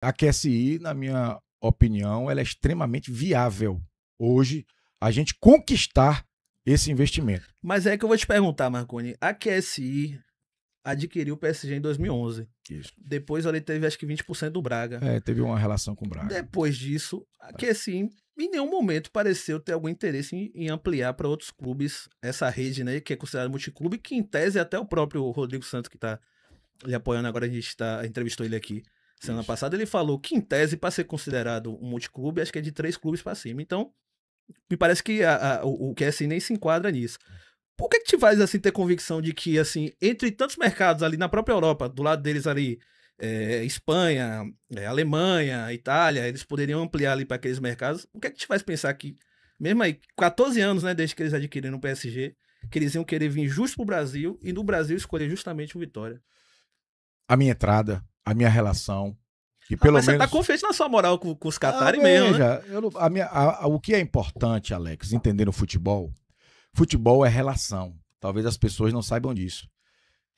A QSI, na minha opinião, ela é extremamente viável hoje a gente conquistar esse investimento. Mas é que eu vou te perguntar, Marconi. A QSI adquiriu o PSG em 2011. Isso. Depois ele teve acho que 20% do Braga. Teve uma relação com o Braga. Depois disso, a QSI em nenhum momento pareceu ter algum interesse em ampliar para outros clubes essa rede, né, que é considerada multiclube, que em tese até o próprio Rodrigo Santos, que está lhe apoiando agora, a gente entrevistou ele aqui semana passada, ele falou que em tese, para ser considerado um multiclube, acho que é de 3 clubes para cima. Então, me parece que o QSI nem se enquadra nisso. Por que te faz assim ter convicção de que, assim, entre tantos mercados ali na própria Europa, do lado deles ali, Espanha, Alemanha, Itália, eles poderiam ampliar ali para aqueles mercados? O que é que te faz pensar que, mesmo aí, 14 anos, né, desde que eles adquiriram o PSG, que eles iam querer vir justo pro Brasil e no Brasil escolher justamente o Vitória? A minha entrada, a minha relação, que pelo mas menos... você tá confiante na sua moral com os Qatari mesmo, né? O que é importante, Alex, entender no futebol, futebol é relação. Talvez as pessoas não saibam disso.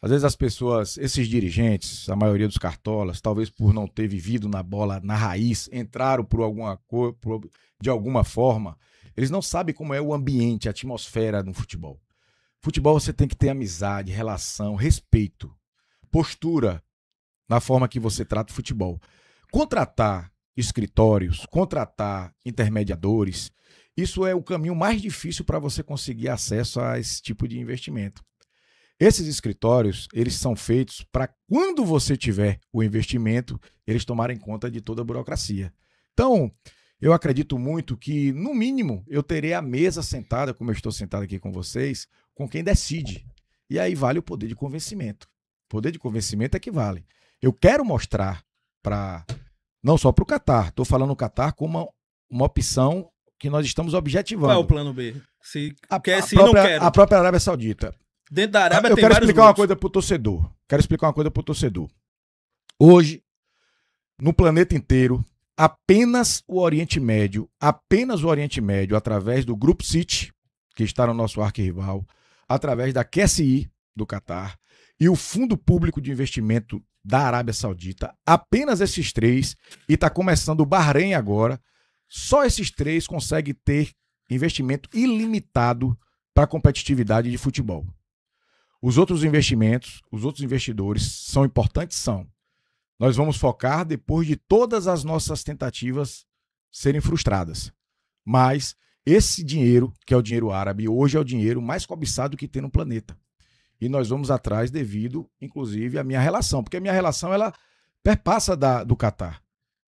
Às vezes as pessoas, esses dirigentes, a maioria dos cartolas, talvez por não ter vivido na bola, na raiz, entraram de alguma forma, eles não sabem como é o ambiente, a atmosfera no futebol. Futebol você tem que ter amizade, relação, respeito, postura na forma que você trata o futebol. Contratar escritórios, contratar intermediadores, isso é o caminho mais difícil para você conseguir acesso a esse tipo de investimento. Esses escritórios, eles são feitos para quando você tiver o investimento, eles tomarem conta de toda a burocracia. Então, eu acredito muito que, no mínimo, eu terei a mesa sentada, como eu estou sentado aqui com vocês, com quem decide. E aí vale o poder de convencimento. O poder de convencimento é que vale. Eu quero mostrar não só para o Catar, estou falando o Catar como uma opção que nós estamos objetivando. Qual é o plano B? A própria Arábia Saudita. Dentro da Arábia eu tem quero vários explicar uma coisa pro torcedor. Hoje, no planeta inteiro, apenas o Oriente Médio, através do Grupo City, que está no nosso arquirrival, através da QSI do Catar e o Fundo Público de Investimento da Arábia Saudita, apenas esses 3, e está começando o Bahrein agora, só esses 3 conseguem ter investimento ilimitado para a competitividade de futebol. Os outros investimentos, os outros investidores são importantes? São. Nós vamos focar depois de todas as nossas tentativas serem frustradas. Mas esse dinheiro, que é o dinheiro árabe, hoje é o dinheiro mais cobiçado que tem no planeta. E nós vamos atrás devido, inclusive, à minha relação. Porque a minha relação, ela perpassa do Catar.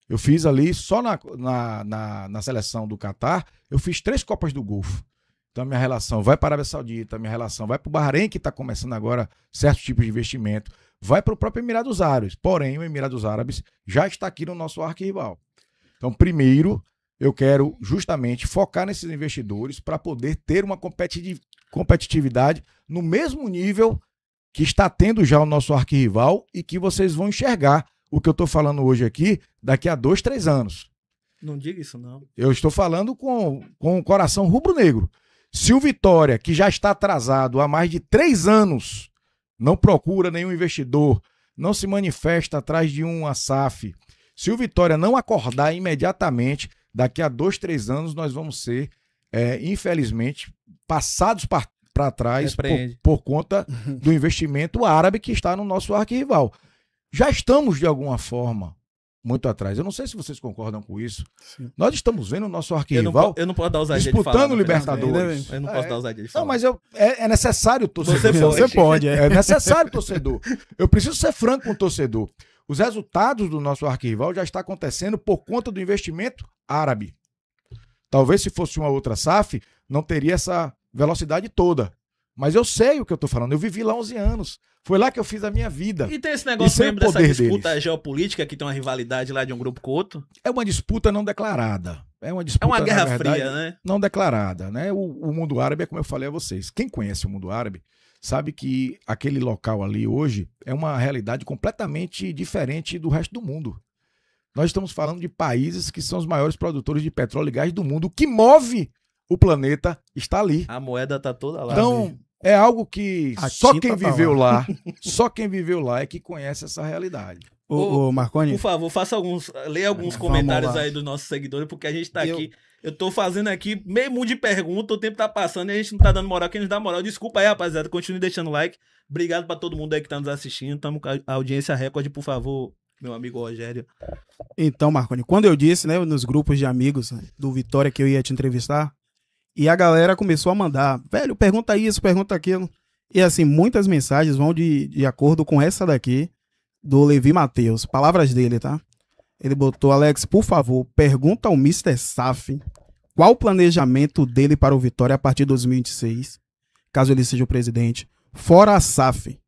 Eu fiz ali, só na seleção do Catar, eu fiz 3 Copas do Golfo. Então, a minha relação vai para a Arábia Saudita, a minha relação vai para o Bahrein, que está começando agora certos tipos de investimento, vai para o próprio Emirados Árabes. Porém, o Emirados Árabes já está aqui no nosso arquirrival. Então, primeiro, eu quero justamente focar nesses investidores para poder ter uma competitividade no mesmo nível que está tendo já o nosso arquirrival e que vocês vão enxergar o que eu estou falando hoje aqui daqui a 2, 3 anos. Não diga isso, não. Eu estou falando com o coração rubro-negro. Se o Vitória, que já está atrasado há mais de 3 anos, não procura nenhum investidor, não se manifesta atrás de uma SAF, se o Vitória não acordar imediatamente, daqui a 2, 3 anos nós vamos ser, infelizmente, passados para trás por conta do investimento árabe que está no nosso arquirrival. Já estamos, de alguma forma, muito atrás. Eu não sei se vocês concordam com isso. Sim. Nós estamos vendo o nosso arquirrival eu não posso dar ousadia disputando de falar, Libertadores. Eu não posso dar ousadia de falar. Não, mas é necessário, torcedor. Você pode. É necessário, torcedor. Eu preciso ser franco com o torcedor. Os resultados do nosso arquirrival já estão acontecendo por conta do investimento árabe. Talvez se fosse uma outra SAF, não teria essa velocidade toda. Mas eu sei o que eu estou falando. Eu vivi lá 11 anos. Foi lá que eu fiz a minha vida. E tem esse negócio mesmo dessa disputa geopolítica que tem uma rivalidade lá de um grupo com o outro? É uma disputa não declarada. É uma guerra fria, né? Não declarada, né? O mundo árabe é como eu falei a vocês. Quem conhece o mundo árabe sabe que aquele local ali hoje é uma realidade completamente diferente do resto do mundo. Nós estamos falando de países que são os maiores produtores de petróleo e gás do mundo. O que move o planeta está ali. A moeda está toda lá. Então, É algo que A só tinta quem tá viveu lá, só quem viveu lá é que conhece essa realidade. Ô, Marconi, Por favor, leia alguns Vamos comentários lá. aí dos nossos seguidores, porque a gente tá Eu- aqui. Eu tô fazendo aqui meio mundo de perguntas, o tempo tá passando e a gente não tá dando moral. Quem nos dá moral, desculpa aí, rapaziada. Continue deixando like. Obrigado pra todo mundo aí que tá nos assistindo. Tamo com a audiência recorde, por favor, meu amigo Rogério. Então, Marconi, quando eu disse, né, nos grupos de amigos, né, do Vitória que eu ia te entrevistar, e a galera começou a mandar, velho, pergunta isso, pergunta aquilo. E assim, muitas mensagens vão de acordo com essa daqui, do Levi Matheus, palavras dele, tá? Ele botou, Alex, por favor, pergunta ao Mr. Saf qual o planejamento dele para o Vitória a partir de 2026, caso ele seja o presidente. Fora a SAF,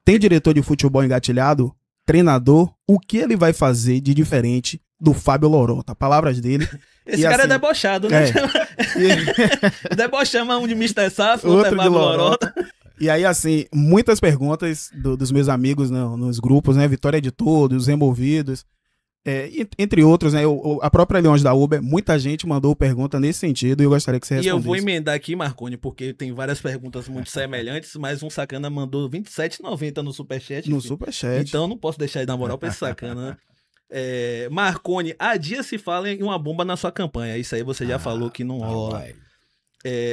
tem diretor de futebol engatilhado? Treinador? O que ele vai fazer de diferente do Fábio Lorota? Palavras dele. Esse E cara assim, é debochado, né? Debochama um de Mr. Saf, outro é Fábio Lorota. E aí, assim, muitas perguntas dos meus amigos, né, nos grupos, né? Vitória de Todos, Removidos, entre outros, né? A própria Leões da Uber, muita gente mandou pergunta nesse sentido e eu gostaria que você E respondesse. eu vou emendar aqui, Marconi, porque tem várias perguntas muito semelhantes, mas um sacana mandou R$27,90 no Superchat. No filho. Superchat. Então eu não posso deixar de dar moral pra esse sacana, né? Marconi, há dias se fala em uma bomba na sua campanha. Isso aí você já falou que não rola.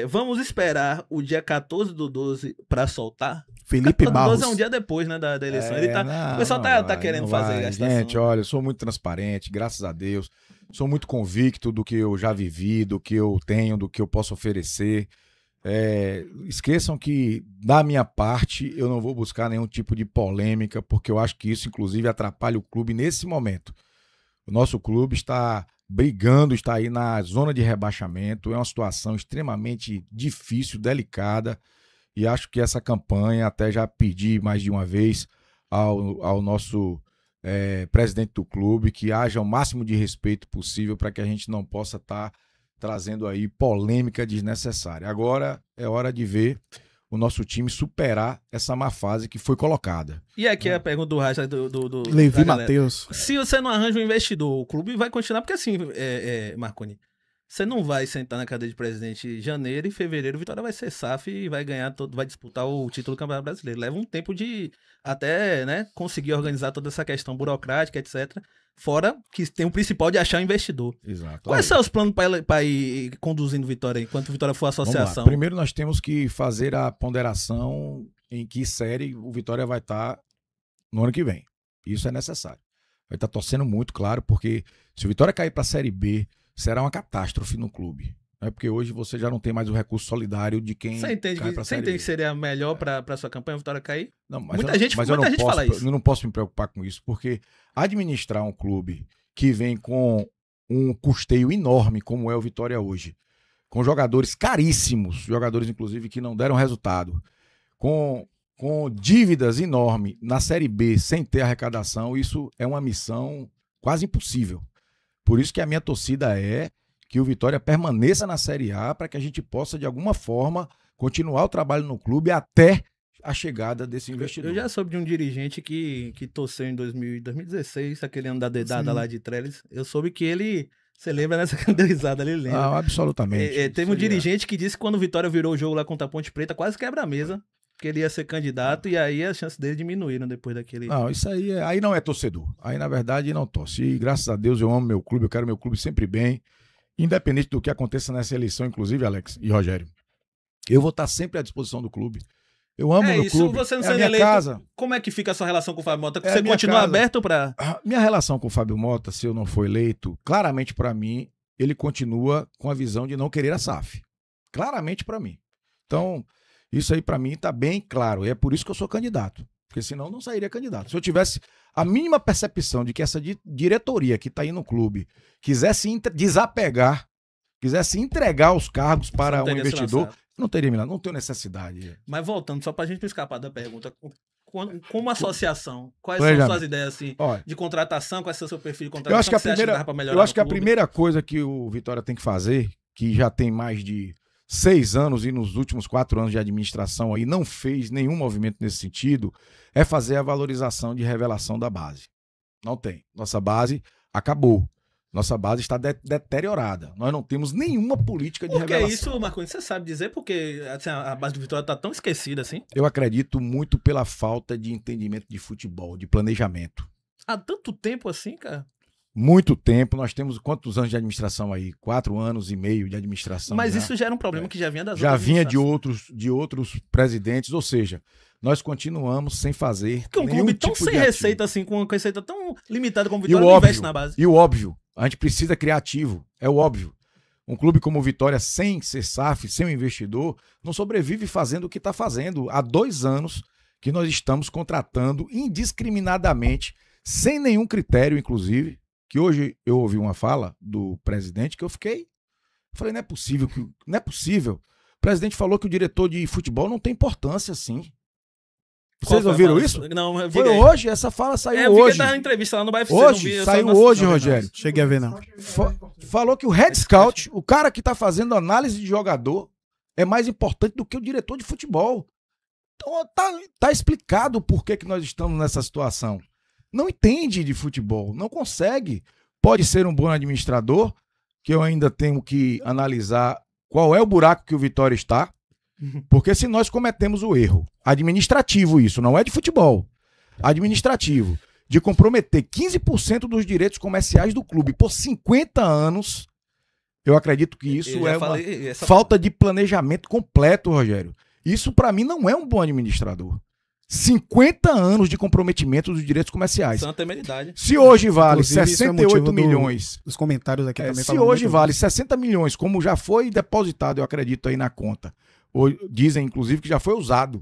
Vamos esperar o dia 14/12 pra soltar? Felipe 14/12 Barros. é um dia depois, né, da eleição. O pessoal tá querendo fazer gastação. Gente, olha, eu sou muito transparente, graças a Deus. Sou muito convicto do que eu já vivi, do que eu tenho, do que eu posso oferecer. Esqueçam que, da minha parte, eu não vou buscar nenhum tipo de polêmica, porque eu acho que isso, inclusive, atrapalha o clube nesse momento. O nosso clube está brigando, está aí na zona de rebaixamento. É uma situação extremamente difícil, delicada. E acho que essa campanha, até já pedi mais de uma vez ao nosso presidente do clube, que haja o máximo de respeito possível para que a gente não possa estar trazendo aí polêmica desnecessária. Agora é hora de ver o nosso time superar essa má fase que foi colocada. E aqui a pergunta do Racha do Levi Matheus. Se você não arranja um investidor, o clube vai continuar, porque assim, Marconi, você não vai sentar na cadeira de presidente em janeiro e fevereiro o Vitória vai ser SAF e vai ganhar vai disputar o título do Campeonato Brasileiro. Leva um tempo de até, né, conseguir organizar toda essa questão burocrática, etc. Fora que tem o principal de achar um investidor. Exato. Quais são os planos para ir conduzindo o Vitória enquanto o Vitória for associação? Primeiro nós temos que fazer a ponderação em que série o Vitória vai estar no ano que vem. Isso é necessário. Vai estar torcendo muito, claro, porque se o Vitória cair para a Série B, será uma catástrofe no clube. Porque hoje você já não tem mais o recurso solidário de quem Você entende que seria melhor para sua campanha a Vitória cair? Não, mas muita gente fala isso. Eu não posso me preocupar com isso, porque administrar um clube que vem com um custeio enorme, como é o Vitória hoje, com jogadores caríssimos, jogadores inclusive que não deram resultado, com dívidas enormes na Série B, sem ter arrecadação, isso é uma missão quase impossível. Por isso que a minha torcida é que o Vitória permaneça na Série A para que a gente possa, de alguma forma, continuar o trabalho no clube até a chegada desse investidor. Eu já soube de um dirigente que torceu em 2016, aquele ano da dedada lá de Trellis. Eu soube que ele... Você lembra nessa candelizada ali? Lembra? Ah, absolutamente. Teve um dirigente que disse que quando o Vitória virou o jogo lá contra a Ponte Preta, quase quebra a mesa, que ele ia ser candidato, e aí as chances dele diminuíram depois daquele... Não, isso aí não é torcedor. Aí, na verdade, não torce. E, graças a Deus, eu amo meu clube, eu quero meu clube sempre bem. Independente do que aconteça nessa eleição, inclusive, Alex e Rogério, eu vou estar sempre à disposição do clube. Eu amo meu clube, você não é a minha eleito, casa. Como é que fica a sua relação com o Fábio Mota? É Você a minha continua casa. aberto para... Minha relação com o Fábio Mota, se eu não for eleito, claramente para mim, ele continua com a visão de não querer a SAF. Claramente para mim. Então, isso aí para mim está bem claro. E é por isso que eu sou candidato. Porque senão não sairia candidato. Se eu tivesse a mínima percepção de que essa diretoria que está aí no clube quisesse desapegar, quisesse entregar os cargos para um investidor, não teria me lançado. Não tenho necessidade. Mas voltando, só para a gente não escapar da pergunta, como associação, quais são suas ideias assim, de contratação, qual é o seu perfil de contratação? Eu acho que a primeira coisa que o Vitória tem que fazer, que já tem mais de 6 anos e nos últimos 4 anos de administração aí não fez nenhum movimento nesse sentido, é fazer a valorização de revelação da base. Não tem. Nossa base acabou. Nossa base está deteriorada. Nós não temos nenhuma política de Por que revelação. isso, Marconi? Você sabe dizer porque assim, a base do Vitória tá tão esquecida assim? Eu acredito muito pela falta de entendimento de futebol, de planejamento. Há tanto tempo assim, cara? Muito tempo. Nós temos quantos anos de administração aí? 4 anos e meio de administração. Mas já. isso já era um problema que já vinha das Já outras vinha de administrações. outros presidentes, ou seja, nós continuamos sem fazer Porque um nenhum clube tão tipo sem de ativo. receita assim, com uma receita tão limitada como o E Vitória, o não investe óbvio, na base. e o óbvio, a gente precisa criar ativo, é o óbvio. Um clube como o Vitória, sem ser SAF, sem um investidor, não sobrevive fazendo o que está fazendo. Há 2 anos que nós estamos contratando indiscriminadamente, sem nenhum critério, inclusive, que hoje eu ouvi uma fala do presidente que eu falei, não é possível. Não é possível. O presidente falou que o diretor de futebol não tem importância assim. Vocês ouviram isso? Não, eu vi Foi aí. hoje, essa fala saiu Eu vi que hoje. ele tava na entrevista lá no BFC. Hoje, não vi, eu saiu só não- hoje, não vi, Rogério. Cheguei a ver, não. Falou que o head scout, o cara que tá fazendo análise de jogador, é mais importante do que o diretor de futebol. Então tá explicado por que nós estamos nessa situação. Não entende de futebol, não consegue. Pode ser um bom administrador, que eu ainda tenho que analisar qual é o buraco que o Vitória está, porque se nós cometemos o erro administrativo, isso não é de futebol, administrativo, de comprometer 15% dos direitos comerciais do clube por 50 anos, eu acredito que isso Eu já é uma falei, falta de planejamento completo, Rogério. Isso, para mim, não é um bom administrador. 50 anos de comprometimento dos direitos comerciais. Santa temeridade. Se hoje vale Inclusive, isso é 68 motivo milhões, Os comentários aqui também se falam hoje muito vale disso. 60 milhões, como já foi depositado, eu acredito, aí na conta, dizem, inclusive, que já foi usado.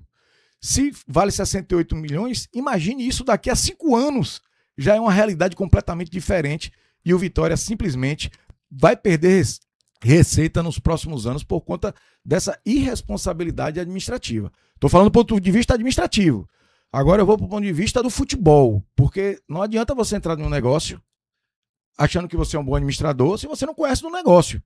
Se vale 68 milhões, imagine isso daqui a 5 anos. Já é uma realidade completamente diferente e o Vitória simplesmente vai perder receita nos próximos anos por conta dessa irresponsabilidade administrativa. Estou falando do ponto de vista administrativo. Agora eu vou para o ponto de vista do futebol, porque não adianta você entrar num negócio achando que você é um bom administrador se você não conhece do negócio.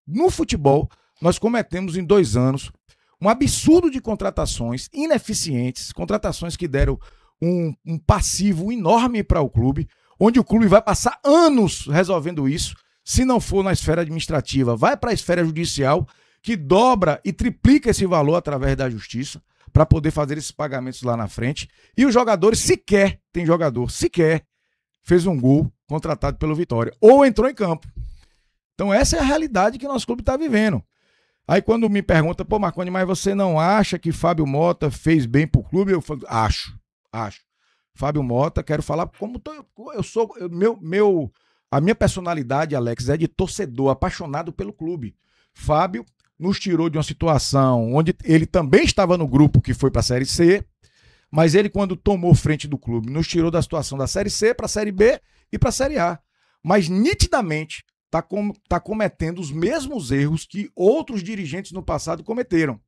No futebol, nós cometemos em 2 anos um absurdo de contratações ineficientes, contratações que deram um passivo enorme para o clube, onde o clube vai passar anos resolvendo isso. Se não for na esfera administrativa, vai para a esfera judicial, que dobra e triplica esse valor através da justiça, para poder fazer esses pagamentos lá na frente. E os jogadores tem jogador sequer fez um gol contratado pelo Vitória, ou entrou em campo. Então essa é a realidade que nosso clube está vivendo. Aí quando me pergunta, pô, Marconi, mas você não acha que Fábio Mota fez bem pro clube? Eu falo, acho. Fábio Mota, quero falar como eu sou, a minha personalidade, Alex, é de torcedor, apaixonado pelo clube. Fábio nos tirou de uma situação onde ele também estava no grupo que foi para a Série C, mas ele, quando tomou frente do clube, nos tirou da situação da Série C para a Série B e para a Série A. Mas nitidamente está cometendo os mesmos erros que outros dirigentes no passado cometeram,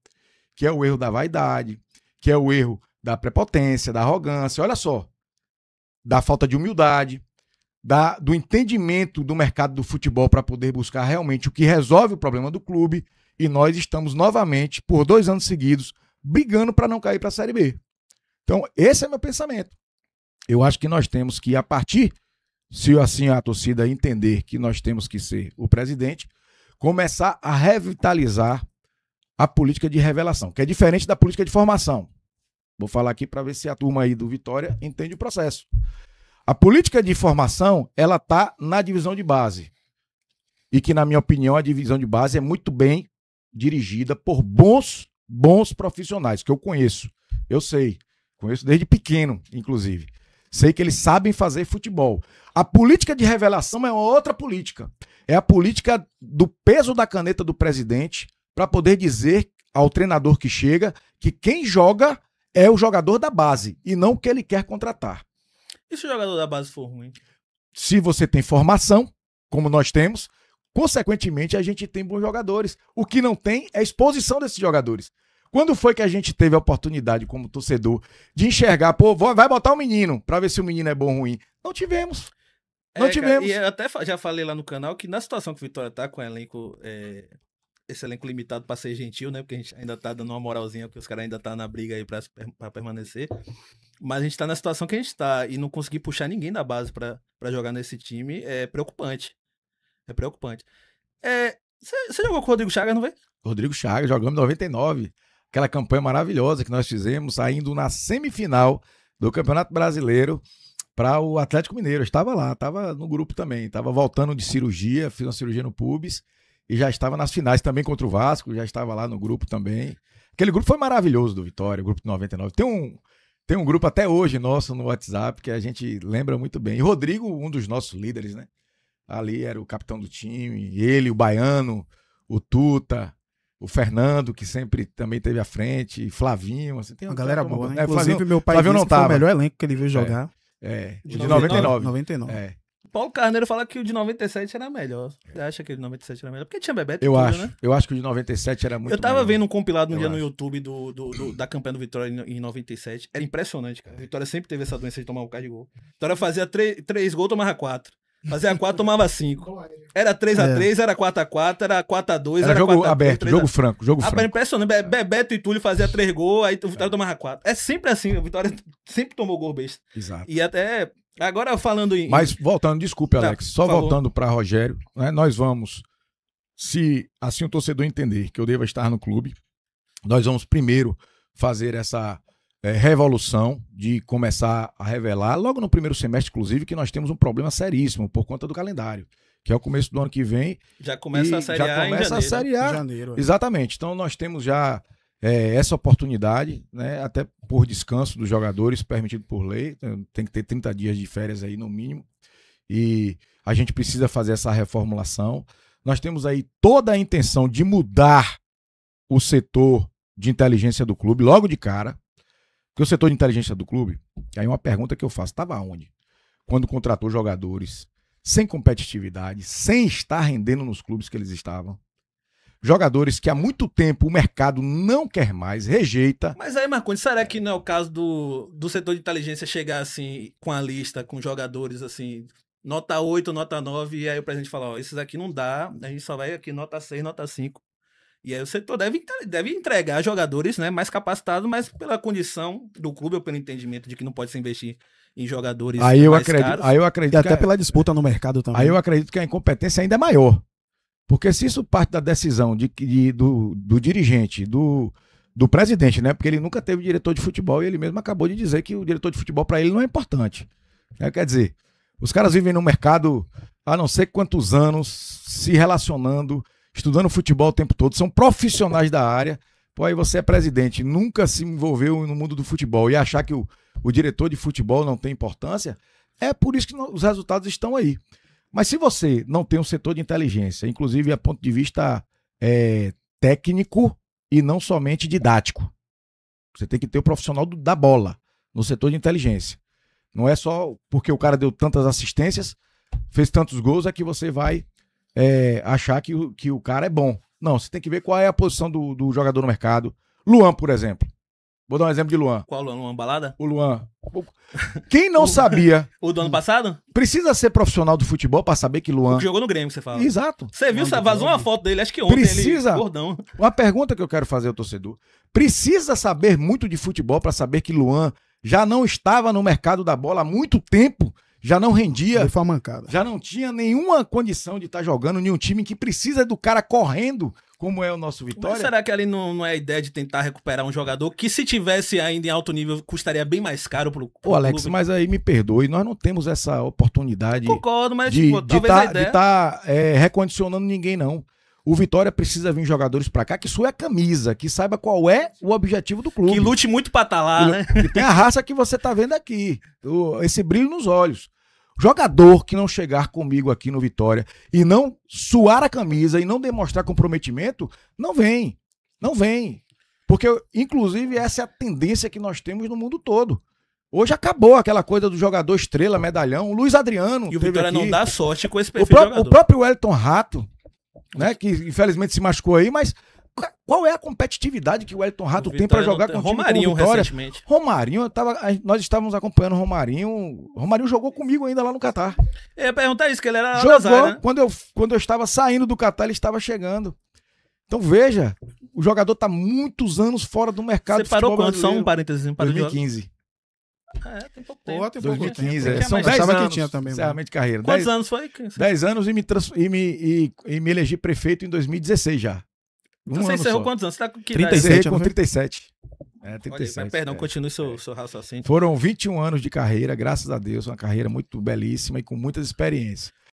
que é o erro da vaidade, que é o erro da prepotência, da arrogância, olha só, da falta de humildade, do entendimento do mercado do futebol para poder buscar realmente o que resolve o problema do clube, e nós estamos novamente, por 2 anos seguidos, brigando para não cair para a Série B. Então, esse é meu pensamento. Eu acho que nós temos que, a partir, se assim a torcida entender que nós temos que ser o presidente, começar a revitalizar a política de revelação, que é diferente da política de formação. Vou falar aqui para ver se a turma aí do Vitória entende o processo. A política de formação, ela está na divisão de base. E que, na minha opinião, a divisão de base é muito bem dirigida por bons profissionais, que eu conheço. Eu sei. Conheço desde pequeno, inclusive. Sei que eles sabem fazer futebol. A política de revelação é uma outra política. É a política do peso da caneta do presidente para poder dizer ao treinador que chega que quem joga é o jogador da base e não o que ele quer contratar. E se o jogador da base for ruim? Se você tem formação, como nós temos, consequentemente a gente tem bons jogadores. O que não tem é exposição desses jogadores. Quando foi que a gente teve a oportunidade, como torcedor, de enxergar, pô, vai botar um menino pra ver se o menino é bom ou ruim? Não tivemos. Não tivemos. Cara, e eu até já falei lá no canal que na situação que o Vitória tá com o elenco esse elenco limitado pra ser gentil, né? Porque a gente ainda tá dando uma moralzinha, porque os caras ainda tá na briga aí pra permanecer. Mas a gente tá na situação que a gente tá e não conseguir puxar ninguém da base pra jogar nesse time é preocupante. É preocupante. Você jogou com o Rodrigo Chagas, não foi? Rodrigo Chagas, jogamos em 99. Aquela campanha maravilhosa que nós fizemos, saindo na semifinal do Campeonato Brasileiro para o Atlético Mineiro. Eu estava lá, estava no grupo também. Estava voltando de cirurgia, fiz uma cirurgia no pubis e já estava nas finais também contra o Vasco, já estava lá no grupo também. Aquele grupo foi maravilhoso do Vitória, o grupo de 99. Tem um grupo até hoje nosso no WhatsApp que a gente lembra muito bem. E Rodrigo, um dos nossos líderes, né? Ali era o capitão do time, ele, o Baiano, o Tuta, o Fernando, que sempre também teve à frente, Flavinho. Assim, tem uma galera boa, né? Inclusive, Flavinho, meu pai Flavinho disse não que foi tava. o melhor elenco que ele viu jogar. De 99. 99. É. Paulo Carneiro fala que o de 97 era melhor. Você acha que o de 97 era melhor? Porque tinha Bebeto e Eu tudo, acho. né? Eu acho que o de 97 era muito Eu tava melhor. vendo um compilado um Eu dia no acho. YouTube da campanha do Vitória em 97. Era impressionante, cara. A Vitória sempre teve essa doença de tomar um bocado de gol. Vitória fazia 3 gols, tomava 4. Fazia 4, tomava 5. Era 3x3, era 4x4, era 4x2, Era jogo 4x3, aberto, 3x3. jogo franco, jogo Era franco. impressionante. Bebeto e Túlio faziam 3 gols, aí o Vitória tomava 4. É sempre assim, a Vitória sempre tomou gol besta. Exato. E até, agora falando em... Mas voltando, desculpe, Tá, Alex, só por favor. voltando para Rogério, né, nós vamos, se assim o torcedor entender que eu devo estar no clube, nós vamos primeiro fazer essa revolução de começar a revelar, logo no primeiro semestre, inclusive, que nós temos um problema seríssimo por conta do calendário, que é o começo do ano que vem. Já começa a Série A já em começa a janeiro. Série A. Em janeiro. Exatamente. Então nós temos já essa oportunidade, né, até por descanso dos jogadores, permitido por lei, tem que ter 30 dias de férias aí no mínimo, e a gente precisa fazer essa reformulação. Nós temos aí toda a intenção de mudar o setor de inteligência do clube logo de cara, porque o setor de inteligência do clube, aí uma pergunta que eu faço, estava onde? Quando contratou jogadores sem competitividade, sem estar rendendo nos clubes que eles estavam. Jogadores que há muito tempo o mercado não quer mais, rejeita. Mas aí, Marconi, será que não é o caso do setor de inteligência chegar assim, com a lista, com jogadores assim, nota 8, nota 9, e aí o presidente fala, ó, esses aqui não dá, a gente só vai aqui nota 6, nota 5. E aí o setor deve entregar jogadores, né, mais capacitados, mas pela condição do clube ou pelo entendimento de que não pode se investir em jogadores Aí eu mais acredito, caros. aí eu E acredito até que pela disputa no mercado também. aí eu acredito que a incompetência ainda é maior. Porque se isso parte da decisão do dirigente, do presidente, né? Porque ele nunca teve diretor de futebol e ele mesmo acabou de dizer que o diretor de futebol para ele não é importante. Quer dizer, os caras vivem no mercado há não sei quantos anos, se relacionando, estudando futebol o tempo todo, são profissionais da área. Pô, aí você é presidente, nunca se envolveu no mundo do futebol e achar que o diretor de futebol não tem importância, é por isso que os resultados estão aí. Mas se você não tem um setor de inteligência, inclusive a ponto de vista técnico e não somente didático, você tem que ter o profissional da bola no setor de inteligência. Não é só porque o cara deu tantas assistências, fez tantos gols, é que você vai achar que o cara é bom. Não, você tem que ver qual é a posição do jogador no mercado. Luan, por exemplo. Vou dar um exemplo de Luan. Qual Luan? Uma balada? O Luan. Quem não sabia... O do ano passado? Precisa ser profissional do futebol para saber que Luan... O que jogou no Grêmio, você fala. Exato. Você viu, vazou uma foto dele, acho que ontem, Precisa... ele gordão. Uma pergunta que eu quero fazer ao torcedor. Precisa saber muito de futebol para saber que Luan já não estava no mercado da bola há muito tempo, já não rendia, Ele foi uma mancada. já não tinha nenhuma condição de estar jogando em um time que precisa do cara correndo, como é o nosso Mas Vitória. será que ali não é a ideia de tentar recuperar um jogador que, se tivesse ainda em alto nível, custaria bem mais caro pro Ô, Alex, clube? mas aí me perdoe, nós não temos essa oportunidade Concordo, mas de tipo, talvez a ideia... estar recondicionando ninguém, não. O Vitória precisa vir jogadores pra cá que sue a camisa, que saiba qual é o objetivo do clube. Que lute muito pra estar lá, né? Que tem a raça que você tá vendo aqui. Esse brilho nos olhos. Jogador que não chegar comigo aqui no Vitória e não suar a camisa e não demonstrar comprometimento, não vem. Não vem. Porque, inclusive, essa é a tendência que nós temos no mundo todo. Hoje acabou aquela coisa do jogador estrela, medalhão. O Luiz Adriano E o teve Vitória aqui. não dá sorte com esse O, perfil de jogador. o próprio Wellington Rato, né, que infelizmente se machucou aí, mas qual é a competitividade que o Wellington Rato tem para jogar com o time Romarinho, como Vitória? recentemente. Romarinho, nós estávamos acompanhando o Romarinho. Romarinho jogou comigo ainda lá no Catar. Eu ia perguntar isso, que ele era Jogou azar, né? quando eu estava saindo do Catar, ele estava chegando. Então veja, o jogador tá muitos anos fora do mercado Você parou quando? Só um brasileiro. parênteses. Parou de jogar? 2015. Tem pouco tempo. Pô, tem pouco 2015, tempo. são mais? 10 Achava anos. que tinha também, mano. Encerramento de carreira. Quantos 10 anos foi? 10 anos e me elegi prefeito em 2016 já. Então você ano encerrou só. quantos anos? Você tá com que 36. idade? Encerrei com não foi? 37. É, Olha aí, 37. mas perdão, é. continue seu raciocínio. Foram 21 anos de carreira, graças a Deus, uma carreira muito belíssima e com muitas experiências.